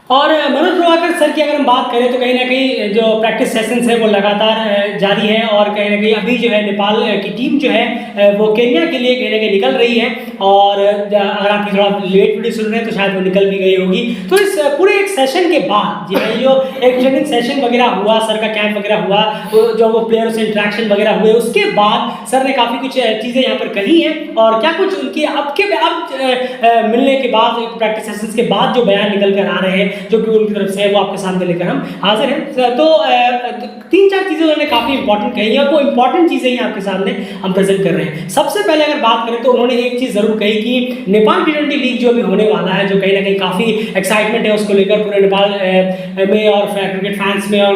और मनोज प्रभाकर सर की अगर हम बात करें तो कहीं ना कहीं जो प्रैक्टिस सेशंस है वो लगातार जारी है और कहीं ना कहीं अभी जो है नेपाल की टीम जो है वो केन्या के लिए कहीं ना कहीं निकल रही है। और अगर आप थोड़ा लेट वीडियो सुन रहे हैं तो शायद वो निकल भी गई होगी। तो इस पूरे एक सेशन के बाद जो है जो एक ट्रेनिंग सेशन वगैरह हुआ, सर का कैंप वगैरह हुआ, जो वो प्लेयर से इंटरेक्शन वगैरह हुए, उसके बाद सर ने काफ़ी कुछ चीज़ें यहाँ पर कही हैं और क्या कुछ उनकी अब मिलने के बाद प्रैक्टिस सेशंस के बाद जो बयान निकल कर आ रहे हैं जो कि उनकी तरफ से है वो आपके सामने लेकर हम हाजिर हैं। तो 3-4 चीज़ें उन्होंने काफ़ी इंपॉर्टेंट कही हैं और वो इंपॉर्टेंट चीज़ें ही आपके सामने हम प्रेजेंट कर रहे हैं। सबसे पहले अगर बात करें तो उन्होंने एक चीज़ ज़रूर कही कि नेपाल T20 लीग जो भी होने वाला है, जो कहीं ना कहीं काफ़ी एक्साइटमेंट है उसको लेकर पूरे नेपाल में और क्रिकेट फैंस में और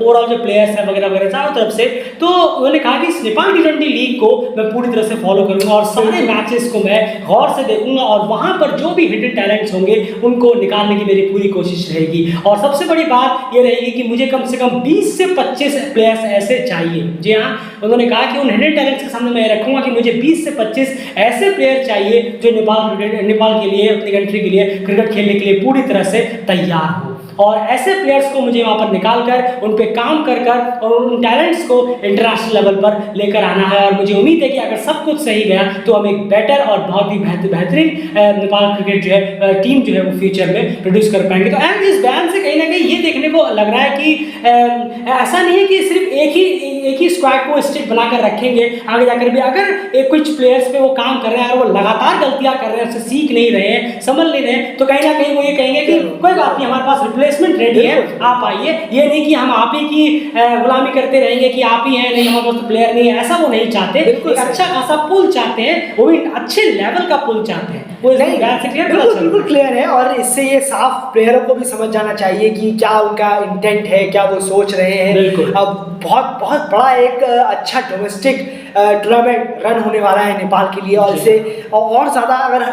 ओवरऑल जो प्लेयर्स हैं वगैरह वगैरह चारों तरफ से। तो उन्होंने कहा कि इस नेपाल T20 लीग को मैं पूरी तरह से फॉलो करूँगा और सारे मैचेस को मैं गौर से देखूंगा और वहाँ पर जो भी हिडन टैलेंट्स होंगे उनको निकालने की मेरी पूरी कोशिश रहेगी। और सबसे बड़ी बात ये रहेगी कि मुझे कम से कम 20 से 25 प्लेयर्स ऐसे चाहिए। जी हाँ, उन्होंने कहा कि उन हिडन टैलेंट्स के सामने मैं रखूंगा कि मुझे 20 से 25 ऐसे प्लेयर चाहिए जो नेपाल के लिए, अपनी कंट्री के लिए क्रिकेट खेलने के लिए पूरी तरह से तैयार हो। और ऐसे प्लेयर्स को मुझे वहाँ पर निकाल कर उन पे काम कर और उन टैलेंट्स को इंटरनेशनल लेवल पर लेकर आना है। और मुझे उम्मीद है कि अगर सब कुछ सही गया तो हम एक बेटर और बहुत ही बेहतरीन नेपाल क्रिकेट जो है टीम जो है वो फ्यूचर में प्रोड्यूस कर पाएंगे। तो एंड इस बयान से कहीं ना कहीं ये देखने को लग रहा है कि ऐसा नहीं है कि सिर्फ एक ही स्क्वाड को स्टिक बनाकर रखेंगे आगे जाकर भी। अगर कुछ प्लेयर्स पे वो काम कर रहे हैं और वो लगातार गलतियां कर रहे हैं, उससे सीख नहीं रहे हैं, समझ नहीं रहे हैं, तो कहीं ना कहीं वो ये कहेंगे कि कोई बात नहीं, हमारे पास रिप्लेसमेंट रेडी है, आप आइए। ये नहीं कि हम आप ही की गुलामी करते रहेंगे कि आप ही हैं, नहीं हमारे पास तो प्लेयर नहीं है, ऐसा वो नहीं चाहते। एक अच्छा खासा पुल चाहते हैं, वो भी अच्छे लेवल का पुल चाहते हैं। वो बिल्कुल क्लियर है और इससे ये साफ प्लेयरों को भी समझ जाना चाहिए कि क्या उनका इंटेंट है, क्या वो सोच रहे हैं। अब बहुत बहुत बड़ा एक अच्छा डोमेस्टिक टूर्नामेंट रन होने वाला है नेपाल के लिए और इससे और ज़्यादा अगर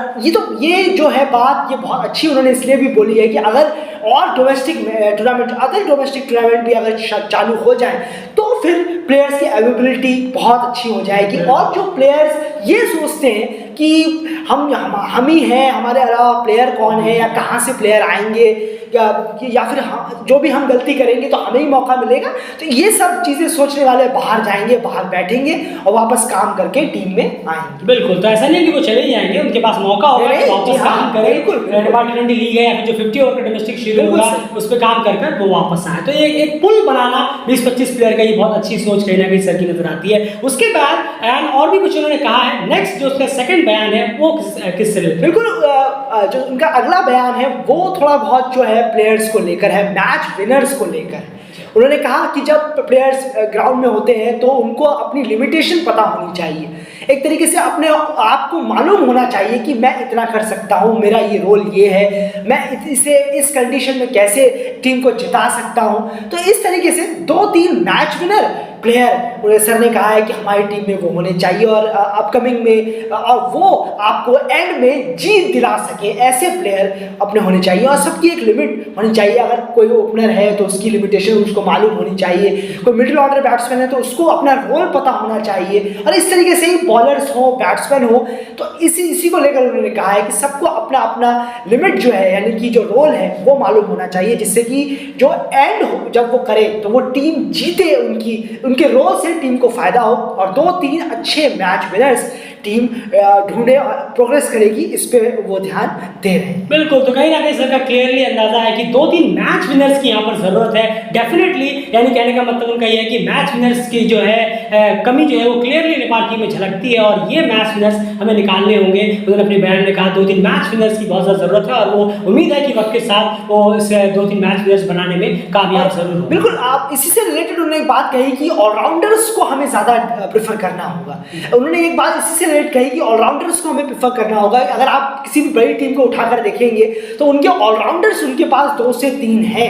ये जो है बात ये बहुत अच्छी उन्होंने इसलिए भी बोली है कि अगर और डोमेस्टिक टूर्नामेंट भी अगर चालू हो जाए तो फिर प्लेयर्स की अवेलेबिलिटी बहुत अच्छी हो जाएगी। और जो प्लेयर्स ये सोचते हैं कि हम ही हैं, हमारे अलावा प्लेयर कौन है या कहाँ से प्लेयर आएंगे या फिर जो भी हम गलती करेंगे तो हमें ही मौका मिलेगा, तो ये सब चीज़ें सोचने वाले बाहर जाएंगे, बाहर बैठेंगे और वापस काम करके टीम में आएंगे। बिल्कुल, तो ऐसा नहीं कि वो चले ही जाएंगे, उनके पास मौका होगा वापस काम करें। नेपाल T20 लीग है या फिर जो 50 ओवर का डोमेस्टिक शेड्यूल होगा उस पर काम कर वो वापस आए। तो एक पुल बनाना 20-25 प्लेयर का ये बहुत अच्छी सोच कहीं ना कहीं सर की नजर आती है। उसके बाद एंड और भी कुछ उन्होंने कहा है। नेक्स्ट जो उसका सेकंड बयान है वो किससे रिलेटेड? बिल्कुल, जो उनका अगला बयान है वो थोड़ा बहुत जो है प्लेयर्स को लेकर है, मैच विनर्स को लेकर। उन्होंने कहा कि जब प्लेयर्स ग्राउंड में होते हैं तो उनको अपनी लिमिटेशन पता होनी चाहिए, एक तरीके से अपने आप को मालूम होना चाहिए कि मैं इतना कर सकता हूँ, मेरा ये रोल ये है, मैं इस कंडीशन में कैसे टीम को जिता सकता हूँ। तो इस तरीके से 2-3 मैच विनर प्लेयर सर ने कहा है कि हमारी टीम में वो होने चाहिए और अपकमिंग में और वो आपको एंड में जीत दिला सके, ऐसे प्लेयर अपने होने चाहिए। और सबकी एक लिमिट होनी चाहिए। अगर कोई ओपनर है तो उसकी लिमिटेशन उसको मालूम होनी चाहिए, कोई मिडिल ऑर्डर बैट्समैन है तो उसको अपना रोल पता होना चाहिए। और इस तरीके से ही बॉलर्स हो, बैट्समैन हो, तो इसी को लेकर उन्होंने कहा है कि सबको अपना अपना लिमिट जो है यानी कि जो रोल है वो मालूम होना चाहिए, जिससे कि जो एंड हो जब वो करे तो वो टीम जीते, उनके रोल से टीम को फायदा हो और 2-3 अच्छे मैच विनर्स टीम ढूंढे और प्रोग्रेस करेगी, इस पे वो ध्यान दे रहे हैं। बिल्कुल, तो कहीं ना कहीं सर का क्लियरली अंदाजा है कि 2-3 मैच विनर्स की यहाँ पर जरूरत है डेफिनेटली। यानी कहने का मतलब उनका ये है कि मैच विनर्स की जो है कमी जो है वो क्लियरली नेपाल टीम में झलकती है और ये मैच विनर्स हमें निकालने होंगे। उन्होंने अपने बयान में कहा 2-3 मैच विनर्स की बहुत ज़्यादा जरूरत है और वो उम्मीद है कि वक्त के साथ वो इस 2-3 मैच विनर्स बनाने में कामयाब जरूर होंगे। बिल्कुल, आप इसी से रिलेटेड उन्होंने एक बात कही कि ऑलराउंडर्स को हमें ज़्यादा प्रेफर करना होगा। उन्होंने एक बात इसी से रिलेटेड कही कि ऑलराउंडर्स को हमें प्रेफर करना होगा। अगर आप किसी भी बड़ी टीम को उठाकर देखेंगे तो उनके ऑलराउंडर्स उनके पास 2 से 3 हैं।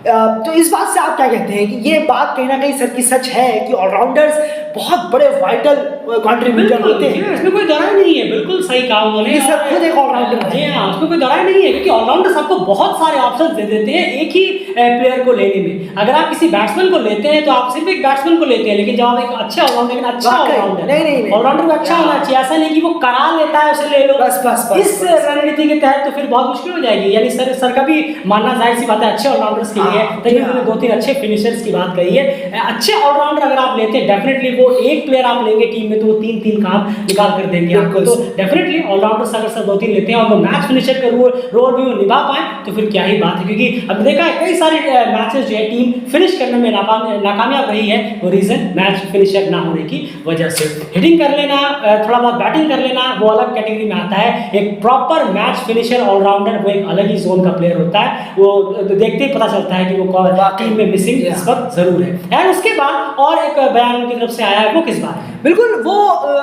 तो इस बात से आप क्या कहते हैं कि ये बात कहीं ना कहीं सर की सच है कि ऑलराउंडर्स बहुत बड़े वाइटल कंट्रीब्यूटर होते हैं? इसमें कोई दरार नहीं है, बिल्कुल सही कहा उन्होंने। सर खुद एक ऑलराउंडर है। हाँ, उसमें कोई दरार नहीं है, क्योंकि ऑलराउंडर्स आपको बहुत सारे ऑप्शन दे देते हैं एक ही प्लेयर को लेने में। अगर आप किसी बैट्समैन को लेते हैं तो आप सिर्फ एक बैट्समैन को लेते हैं, लेकिन जब आप एक अच्छे ऑलराउंडर, अच्छा ऑलराउंडर, नहीं ऑलराउंडर अच्छा होना चाहिए, ऐसा नहीं कि वो करा लेता है उसे ले लो बस इस रणनीति के तहत, तो फिर बहुत मुश्किल हो जाएगी। यानी सर का भी मानना जाहिर सी बात है अच्छे ऑलराउंडर्स के लिए, तभी उन्होंने 2-3 अच्छे फिनिशर्स की बात कही है। अच्छे ऑलराउंडर अगर आप लेते हैं, डेफिनेटली वो एक प्लेयर आप लेंगे टीम में तो वो 3-3 काम निकाल कर देंगे आपको। तो डेफिनेटली ऑलराउंडर्स अगर सब 2-3 लेते हैं और वो मैच फिनिशर का रोल भी वो निभा पाए तो फिर क्या ही बात है। क्योंकि अब देखा है कई सारे मैचेस जो है टीम फिनिश करने में नाकामयाब रही है, वो रीजन मैच फिनिशर ना होने की वजह से। हिटिंग कर लेना, थोड़ा बहुत बैटिंग कर लेना, वो अलग कैटेगरी में आता है। एक प्रॉपर मैच फिनिशर ऑलराउंडर वो एक अलग ही जोन का प्लेयर होता है, वो देखते ही पता चलता है कि वो टीम में मिसिंग इस वक्त जरूर है। और उसके बाद और एक बयान उनकी तरफ से आया है, वो किस बात है? बिल्कुल, वो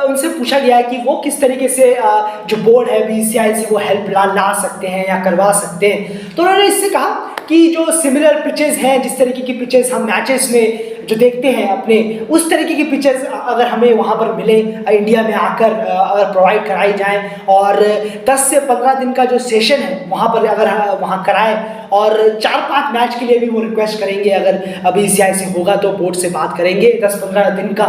उनसे पूछा गया है कि वो किस तरीके से जो बोर्ड है बीसीसीआई से वो हेल्प ला सकते हैं या करवा सकते हैं। तो उन्होंने इससे कहा कि जो सिमिलर पिचेस हैं, जिस तरीके की पिचेस हम मैचेस में जो देखते हैं अपने, उस तरीके की पिचेस अगर हमें वहाँ पर मिले इंडिया में आकर, अगर प्रोवाइड कराई जाए और 10 से 15 दिन का जो सेशन है वहाँ पर अगर वहाँ कराए और 4-5 मैच के लिए भी वो रिक्वेस्ट करेंगे, अगर बीसीसीआई से होगा तो बोर्ड से बात करेंगे, 10-15 दिन का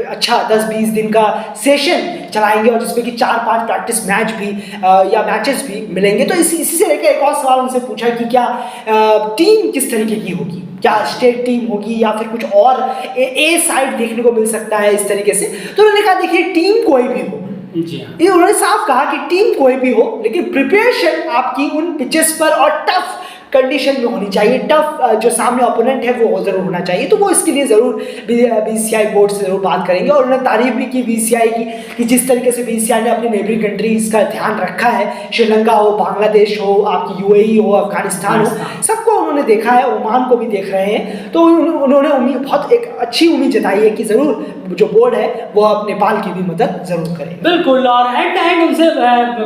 अच्छा 10-20 दिन का सेशन चलाएंगे और जिसमें कि 4-5 प्रैक्टिस मैच भी या मैचेस भी मिलेंगे। तो इसी से लेकर एक और सवाल उनसे पूछा कि क्या टीम किस तरीके की होगी, क्या स्टेट टीम होगी या फिर कुछ और ए साइड देखने को मिल सकता है इस तरीके से। तो उन्होंने कहा देखिए टीम कोई भी हो, ये उन्होंने साफ कहा कि टीम कोई भी हो, लेकिन प्रिपरेशन आपकी उन पिचेस पर और टफ कंडीशन में होनी चाहिए, टफ जो सामने ओपोनेंट है वो जरूर होना चाहिए। तो वो इसके लिए ज़रूर बीसीसीआई बोर्ड से ज़रूर बात करेंगे। और उन्होंने तारीफ भी की बीसीसीआई की कि जिस तरीके से बीसीसीआई ने अपनी नेबरिंग कंट्रीज़ का ध्यान रखा है, श्रीलंका हो, बांग्लादेश हो, आपकी यूएई हो, अफगानिस्तान हो, सबको उन्होंने देखा है, ओमान को भी देख रहे हैं। तो उन्होंने बहुत एक अच्छी उम्मीद जताई है कि ज़रूर जो बोर्ड है वो अब नेपाल की भी मदद जरूर करे। बिल्कुल, और एट द एंड उनसे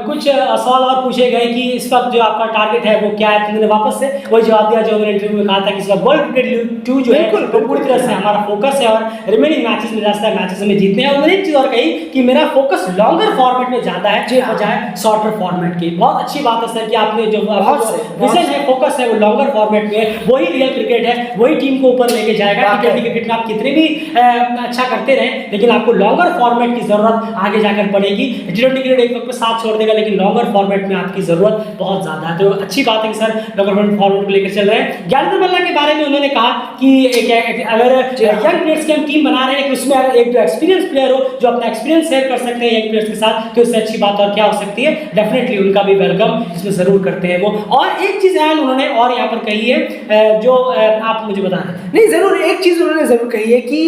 कुछ सवाल और पूछे गए कि इस वक्त जो आपका टारगेट है वो क्या है, तो उन्होंने वापस से वही जवाब दिया जो मैंने इंटरव्यू में कहा था कि इस वक्त वर्ल्ड क्रिकेट लीग 2 जो है वो पूरी तरह से हमारा फोकस है और रिमेनिंग मैचेस में ज़्यादा मैचेस में जीतने हैं। और उन्होंने एक चीज़ और कही कि मेरा फोकस लॉन्गर फॉर्मेट में ज़्यादा है बजाय शॉर्टर फॉर्मेट की। बहुत अच्छी बात है सर कि आपने जो विजन है, फोकस है वो लॉन्गर फॉर्मेट में, वही रियल क्रिकेट है, वही टीम को ऊपर लेके जाएगा। क्रिकेट में आप कितने भी अच्छा करते रहे लेकिन आपको लॉन्गर फॉर्मेट की जरूरत आगे जाकर पड़ेगी। T20 क्रिकेट एक वक्त में साथ छोड़ देगा लेकिन लॉन्गर फॉर्मेट में आपकी जरूरत बहुत ज्यादा है। तो अच्छी बात है कि सर लॉन्गर फॉर्मेट को लेकर चल रहे हैं। ज्ञानेंद्र मल्ला के बारे में उन्होंने कहा कि अगर यंग प्लेयर्स की हम टीम बना रहे हैं कि उसमें अगर एक जो एक्सपीरियंस प्लेयर हो जो अपना एक्सपीरियंस शेयर कर सकते हैं यंग प्लेयर्स के साथ, तो इससे अच्छी बात और क्या हो सकती है। डेफिनेटली उनका भी वेलकम इसमें जरूर करते हैं वो। और एक चीज उन्होंने और यहाँ पर कही है जो आप मुझे बता रहे हैं। नहीं, जरूर एक चीज उन्होंने जरूर कही है कि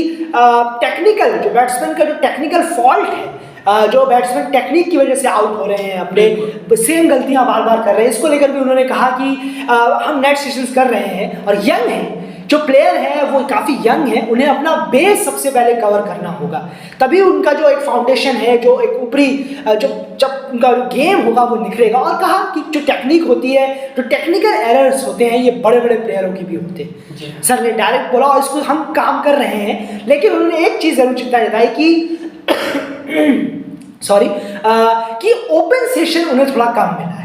टेक्निकल जो बैट्समैन का जो टेक्निकल फॉल्ट है, जो बैट्समैन टेक्निक की वजह से आउट हो रहे हैं, अपने सेम गलतियां बार बार कर रहे हैं, इसको लेकर भी उन्होंने कहा कि हम नेट सेशंस कर रहे हैं और यंग हैं जो प्लेयर है वो काफ़ी यंग है, उन्हें अपना बेस सबसे पहले कवर करना होगा, तभी उनका जो एक फाउंडेशन है, जो एक ऊपरी जब उनका गेम होगा वो निखरेगा। और कहा कि जो टेक्निक होती है, जो टेक्निकल एरर्स होते हैं, ये बड़े बड़े प्लेयरों की भी होते हैं। सर ने डायरेक्ट बोला और इसको हम काम कर रहे हैं, लेकिन उन्होंने एक चीज़ जरूर चिंता जताई कि कि ओपन सेशन उन्हें थोड़ा कम मिला है।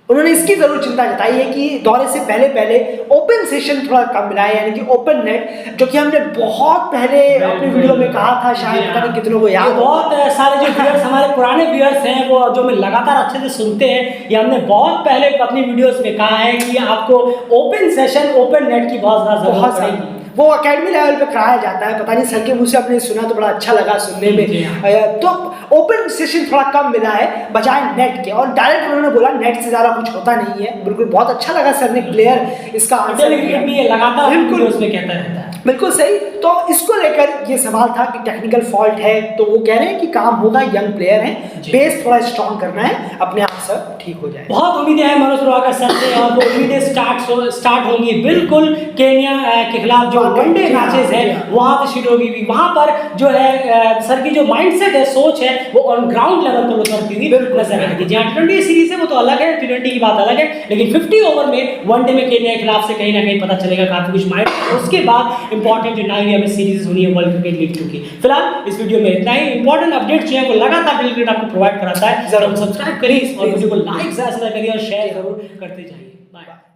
उन्होंने इसकी जरूर चिंता जताई है कि दौरे से पहले ओपन सेशन थोड़ा कम मिला है, यानी कि ओपन नेट, जो कि हमने बहुत पहले अपनी वीडियो में कहा था, शायद पता नहीं कितनों को याद। बहुत सारे जो व्यूअर्स हमारे पुराने व्यूअर्स हैं वो जो में लगातार अच्छे से सुनते हैं, ये हमने बहुत पहले अपनी वीडियोस में कहा है कि आपको ओपन सेशन, ओपन नेट की बहुत ज़्यादा जरूरत पड़ेगी। वो अकेडमी लेवल पे कराया जाता है, पता नहीं सर के मुँह से आपने सुना तो बड़ा अच्छा लगा सुनने में। तो ओपन सेशन थोड़ा कम मिला है बजाय नेट के, और डायरेक्ट उन्होंने बोला नेट से ज़्यादा कुछ होता नहीं है। बिल्कुल, बहुत अच्छा लगा सर ने क्लियर इसका आंसर लगातार बिल्कुल उसमें कहता रहता है। बिल्कुल सही। तो इसको लेकर ये सवाल था कि टेक्निकल फॉल्ट है, तो वो कह रहे हैं कि काम होगा, यंग प्लेयर है, बेस थोड़ा स्ट्रॉन्ग करना है, अपने आप सब ठीक हो जाए। बहुत उम्मीदें हैं मनोज पुरवाकर सर से, और वो उम्मीदें स्टार्ट होंगी बिल्कुल केन्या के खिलाफ जो वनडे मैचेस है वहां से शुरू होगी। वहां पर जो है सर की जो माइंडसेट है, सोच है, वो ऑन ग्राउंड लेवल पर उतरती हुई नजर आएगी। जहाँ T20 सीरीज है वो तो अलग है, T20 की बात अलग है, लेकिन 50 ओवर में वनडे में केन्या के खिलाफ से कहीं ना कहीं पता चलेगा काफी कुछ माइंड। उसके बाद इंपॉर्टेंट जो नाइट में सीरीज होनी है वर्ल्ड क्रिकेट लीग 2 की। फिलहाल इस वीडियो में इतना ही। इंपॉर्टेंट अपडेट्स जो है वो लगातार डेली क्रिकेट आपको प्रोवाइड कराता है, जरूर सब्सक्राइब करिए और वीडियो को लाइक ज्यादा करिए और शेयर जरूर करते जाइए। बाय।